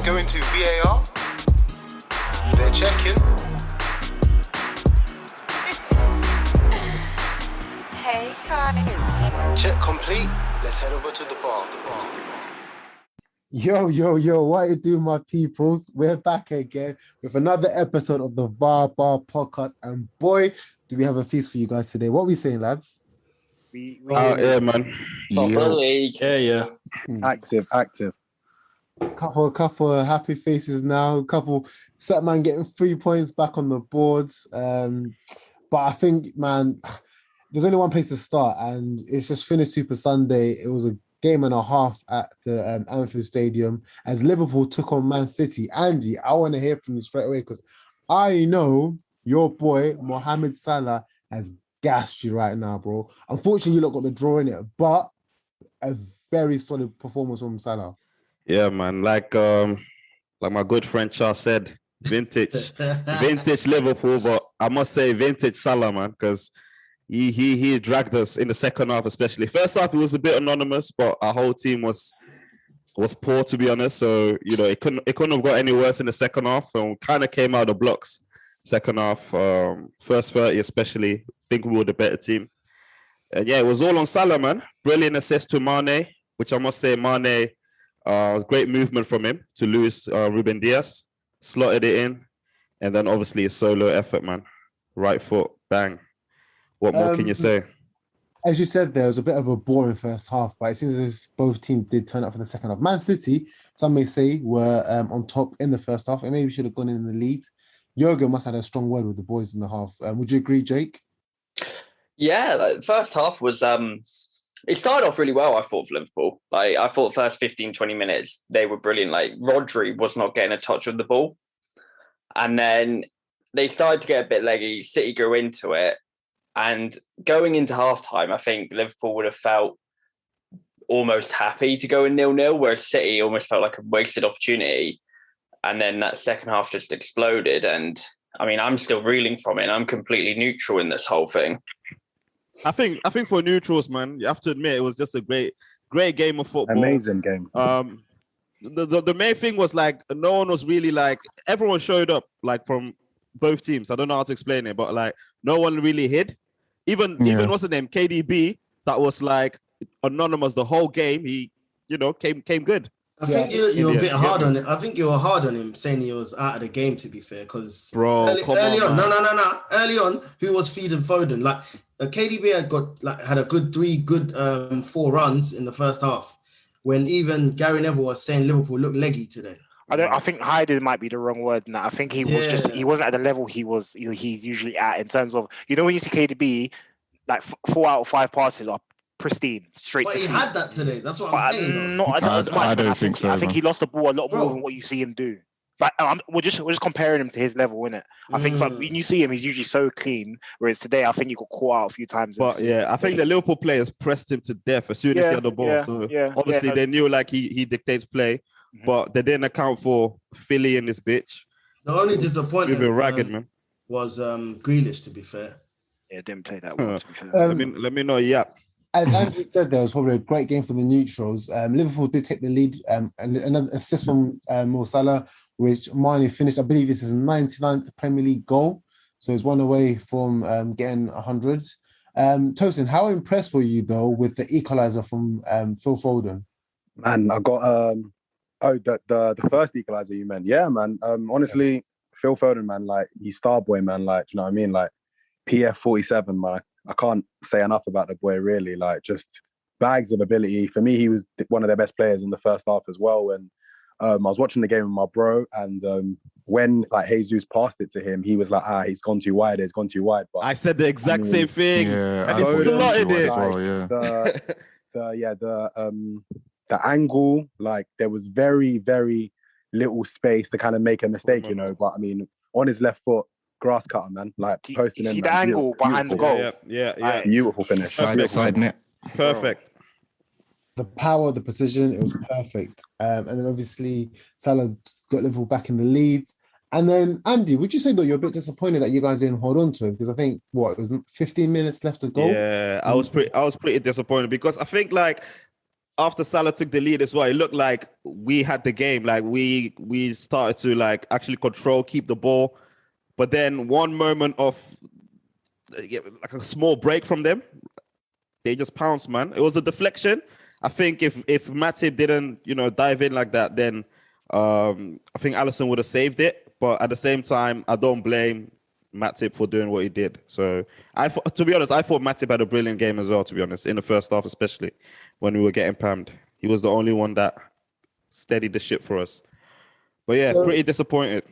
going to VAR. They're checking. Hey, Kai. Check complete. Let's head over to the bar. Yo, what you do, my peoples? We're back again with another episode of the VARBAR podcast. And boy, do we have a feast for you guys today. What are we saying, lads? Yeah, man. Yeah. Active. Couple of happy faces now. Set man getting 3 points back on the boards. But I think, man, there's only one place to start, and it's just finished Super Sunday. It was a game and a half at the Anfield Stadium as Liverpool took on Man City. Andy, I want to hear from you straight away because I know your boy Mohamed Salah has gassed you right now, bro. Unfortunately, you lot got the draw in it, but a very solid performance from Salah. Yeah, man. Like my good friend Charles said, vintage Liverpool, but I must say vintage Salah, man, because he dragged us in the second half, especially. First half, it was a bit anonymous, but our whole team was poor, to be honest. So, it couldn't have got any worse in the second half, and we kind of came out of the blocks second half. First 30 especially, I think we were the better team. And yeah, it was all on Salah, man. Brilliant assist to Mane, which I must say, Mane, great movement from him to lose Ruben Diaz, slotted it in, and then obviously a solo effort, man. Right foot, bang. What more can you say? As you said, there was a bit of a boring first half, but it seems as if both teams did turn up for the second half. Man City, some may say, were on top in the first half and maybe should have gone in the lead. Jurgen must have had a strong word with the boys in the half. Would you agree, Jake? Yeah, first half was it started off really well, I thought, for Liverpool. I thought first 15, 20 minutes, they were brilliant. Rodri was not getting a touch of the ball. And then they started to get a bit leggy. City grew into it. And going into halftime, I think Liverpool would have felt almost happy to go in 0-0, whereas City almost felt like a wasted opportunity. And then that second half just exploded. And I mean, I'm still reeling from it. And I'm completely neutral in this whole thing. I think for neutrals, man, you have to admit it was just a great game of football. Amazing game. The main thing was no one was really everyone showed up from both teams. I don't know how to explain it, but no one really hid. Even what's the name, KDB, that was anonymous the whole game. He came good. I think you were a bit hard on it. I think you were hard on him saying he was out of the game, to be fair, because early on, who was feeding Foden? KDB had a good 4 runs in the first half, when even Gary Neville was saying Liverpool looked leggy today. I think hiding might be the wrong word in that. I think he wasn't at the level he's usually at in terms of, when you see KDB, 4 out of 5 passes are pristine, straight but to he feet. had that today. That's what I'm saying. Not as much. I don't think so. I think he lost the ball a lot more than what you see him do. We're just comparing him to his level, innit? I think when you see him, he's usually so clean. Whereas today, I think he got caught out a few times. But I think the Liverpool players pressed him to death as soon as he had the ball. Obviously they knew he dictates play, but they didn't account for Philly in this bitch. The only disappointment man, was Grealish, to be fair. Yeah, didn't play that well, to be fair. Let me know, yeah. As Andrew said, there was probably a great game for the neutrals. Liverpool did take the lead, and another assist from Mo Salah, which Mane finished. I believe this is his 99th Premier League goal, so it's one away from getting 100. Tosin, how impressed were you though with the equaliser from Phil Foden? Man, I got the first equaliser you meant. Yeah, man. Honestly, Phil Foden, man, he's star boy, man. Do you know what I mean? PF47, man. I can't say enough about the boy, really. Just bags of ability. For me, he was one of their best players in the first half as well. And I was watching the game with my bro, and when Jesus passed it to him, he was he's gone too wide. It's gone too wide. But I said the exact same thing. Yeah, and he slotted it. The angle, there was very, very little space to kind of make a mistake, But I mean, on his left foot, grass cutter, man. Posting you see in, the angle behind the goal. Yeah. Beautiful finish. Side net. Perfect. The power, the precision, it was perfect. And then obviously Salah got Liverpool back in the lead. And then Andy, would you say that you're a bit disappointed that you guys didn't hold on to him? Because I think it was 15 minutes left to go. Yeah, I was pretty disappointed because I think after Salah took the lead as well, it looked like we had the game. Like we started to like actually control, keep the ball. But then one moment of like a small break from them, they just pounced, man. It was a deflection. I think if Matip didn't, dive in like that, then I think Alisson would have saved it. But at the same time, I don't blame Matip for doing what he did. So to be honest, I thought Matip had a brilliant game as well, to be honest, in the first half, especially when we were getting pammed. He was the only one that steadied the ship for us. But yeah, pretty disappointed.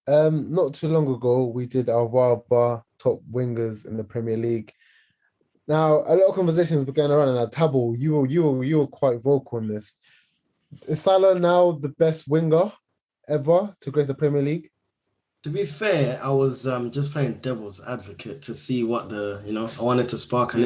Not too long ago, we did our VARBAR top wingers in the Premier League. Now, a lot of conversations were going around, and Tabo, you were quite vocal on this. Is Salah now the best winger ever to grace the Premier League? To be fair, I was just playing devil's advocate to see what I wanted to spark a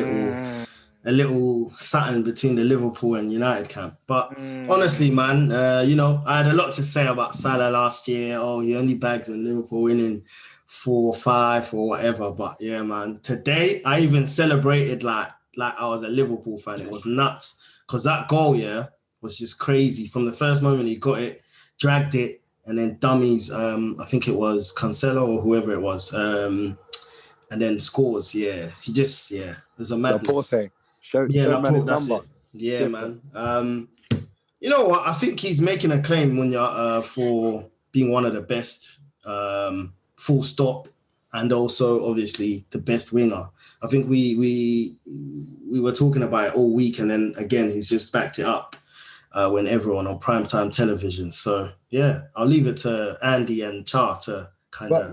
little something between the Liverpool and United camp. But honestly, man, I had a lot to say about Salah last year. Oh, he only bags on Liverpool winning 4 or 5 or whatever. But yeah, man, today I even celebrated like I was a Liverpool fan. It was nuts because that goal, was just crazy. From the first moment he got it, dragged it, and then dummies. I think it was Cancelo or whoever it was, and then scores. Yeah, he just it was a madness. Laporte, that's it. Yeah, man. You know what? I think he's making a claim, Munya, for being one of the best, full stop, and also obviously the best winger. I think we were talking about it all week, and then again he's just backed it up when everyone on primetime television. So yeah, I'll leave it to Andy and Char to kind of.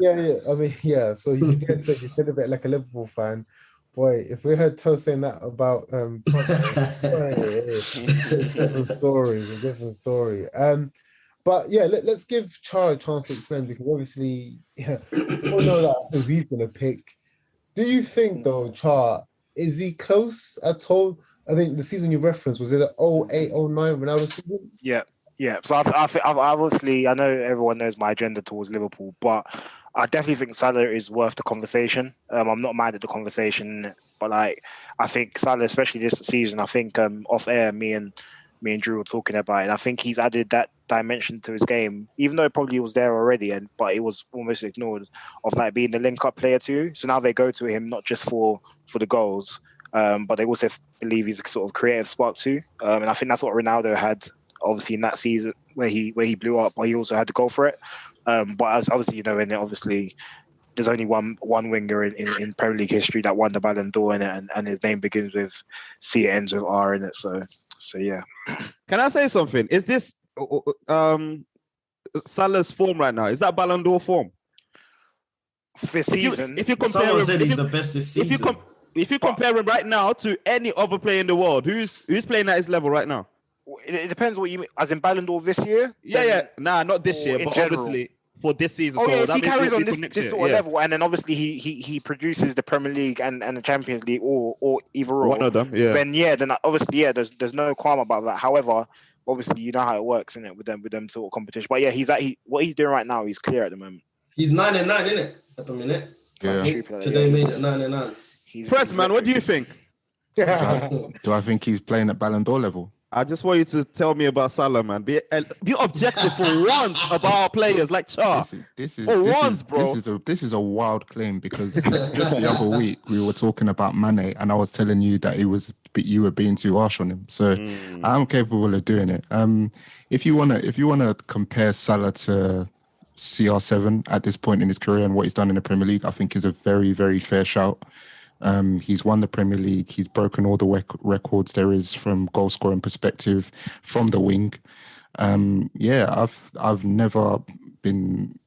So you said you said a bit like a Liverpool fan. Boy, if we heard Toe saying that about a different story. But yeah, let's give Char a chance to explain, because obviously, we all know that who he's gonna pick. Do you think though, Char, is he close at all? I think the season you referenced, was it 08, 09 when I was season? Yeah. So I've obviously, I know everyone knows my agenda towards Liverpool, but I definitely think Salah is worth the conversation. I'm not mad at the conversation, but I think Salah, especially this season, I think off air, me and Drew were talking about it, and I think he's added that dimension to his game, even though it probably was there already, but it was almost ignored, of like being the link-up player too. So now they go to him not just for the goals, but they also believe he's a sort of creative spark too. And I think that's what Ronaldo had, obviously, in that season where he blew up, but he also had to go for it. But as obviously, obviously there's only one winger in Premier League history that won the Ballon d'Or in it, and his name begins with C, it ends with R in it. So yeah. Can I say something? Is this Salah's form right now? Is that Ballon d'Or form? This season, if you compare someone him, said he's the best this season. If you compare him right now to any other player in the world, who's playing at his level right now? It depends what you mean. As in Ballon d'Or this year? Nah, not this year, but general, obviously for this season. Oh, so if he carries on this sort of level, and then obviously he produces the Premier League and the Champions League or either or, one of them, then obviously there's no qualm about that. However, obviously you know how it works, isn't it, with them sort of competition. But yeah, what he's doing right now, he's clear at the moment. He's 9-9, isn't it, at the minute? Yeah. Today made it 9-9. First, man, what do you think? Do I think he's playing at Ballon d'Or level? I just want you to tell me about Salah, man. Be objective for once about our players, like Char. This is a wild claim, because just the other week we were talking about Mane, and I was telling you that you were being too harsh on him. So I'm capable of doing it. If you wanna compare Salah to CR7 at this point in his career and what he's done in the Premier League, I think is a very, very fair shout. He's won the Premier League. He's broken all the records there is from goal scoring perspective from the wing. I've never been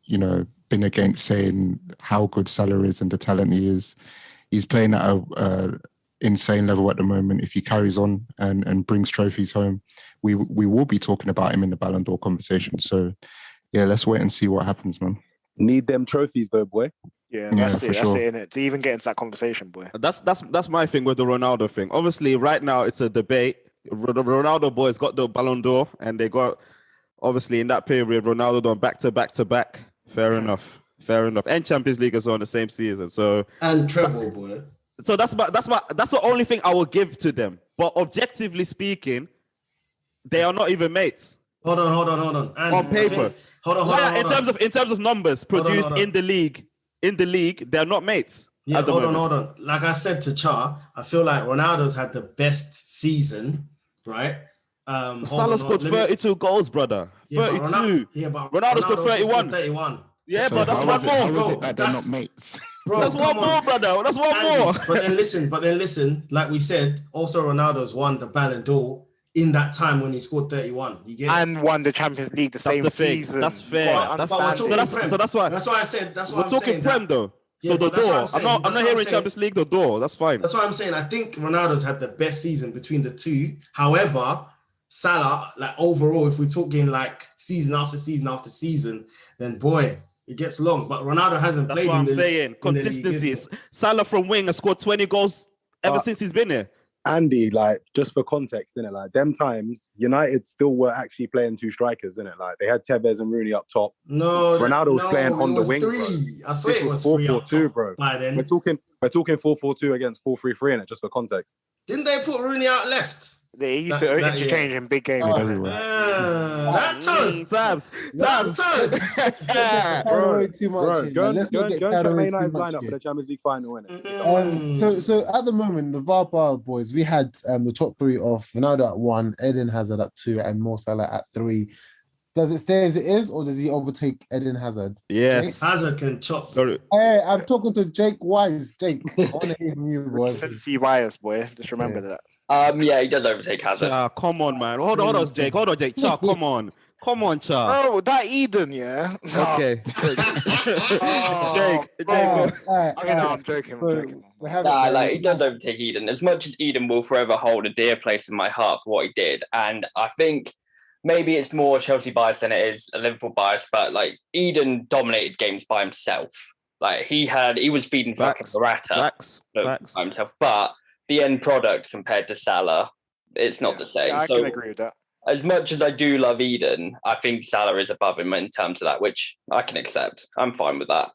against saying how good Salah is and the talent he is. He's playing at a insane level at the moment. If he carries on and brings trophies home, we will be talking about him in the Ballon d'Or conversation. So yeah, let's wait and see what happens, man. Need them trophies though, boy. Yeah, that's it, innit? To even get into that conversation, boy. That's my thing with the Ronaldo thing. Obviously, right now it's a debate. The Ronaldo boys got the Ballon d'Or, and they got, obviously in that period, Ronaldo done back to back. Fair enough. And Champions League as well in the same season. So and treble, boy. So that's the only thing I will give to them. But objectively speaking, they are not even mates. Hold on. And on paper. Hold on. In terms of numbers produced in the league, they're not mates. Yeah, hold on. Like I said to Char, I feel like Ronaldo's had the best season, right? Salah scored 32 goals, brother. 32. Ronaldo scored 31. Yeah, but that's one more. How is it that they're not mates? Bro, that's one more, brother. That's one more. But then listen. Like we said, also Ronaldo's won the Ballon d'Or in that time when he scored 31. You get and won the Champions League the same season. That's fair. That's why. That's why I said. That's why we're talking Prem though. So the door. I'm not hearing Champions League. The door. That's fine. That's what I'm saying. I think Ronaldo's had the best season between the two. However, Salah, like overall, if we're talking like season after season, then boy, it gets long. But Ronaldo hasn't played. That's what I'm saying. Consistency. Salah from wing has scored 20 goals ever since he's been here. Andy, like, just for context, innit? Like, them times, United still were actually playing two strikers, innit? Like, they had Tevez and Rooney up top. No, Ronaldo was playing on the wing. Three. Bro. I swear it was 4-4-2, bro. By then, we're talking 4-4-2 against 4-3-3, innit? Just for context. Didn't they put Rooney out left? They used to interchange in big games. That toast. Tabs. Bro, too much. Let's not get carried away too much. Lineup for the Champions League final, innit? So at the moment, the VARBAR boys, we had the top three of Ronaldo at 1, Eden Hazard at 2, and Mo Salah at 3. Does it stay as it is, or does he overtake Eden Hazard? Yes. Hazard can chop. Hey, I'm talking to Jake Wise. Jake, I want to hear from you, boy. Sympathy bias, boy. Just remember that. Yeah, he does overtake Hazard. Come on, man. Hold on, Jake. Char, come on, Char. Oh, that Eden, yeah. Okay. Jake. I'm joking. He does overtake Eden. As much as Eden will forever hold a dear place in my heart for what he did, and I think maybe it's more Chelsea bias than it is a Liverpool bias, but like Eden dominated games by himself. Like he was feeding fucking Morata by himself, but the end product compared to Salah, it's not the same. Yeah, I can agree with that. As much as I do love Eden, I think Salah is above him in terms of that, which I can accept. I'm fine with that.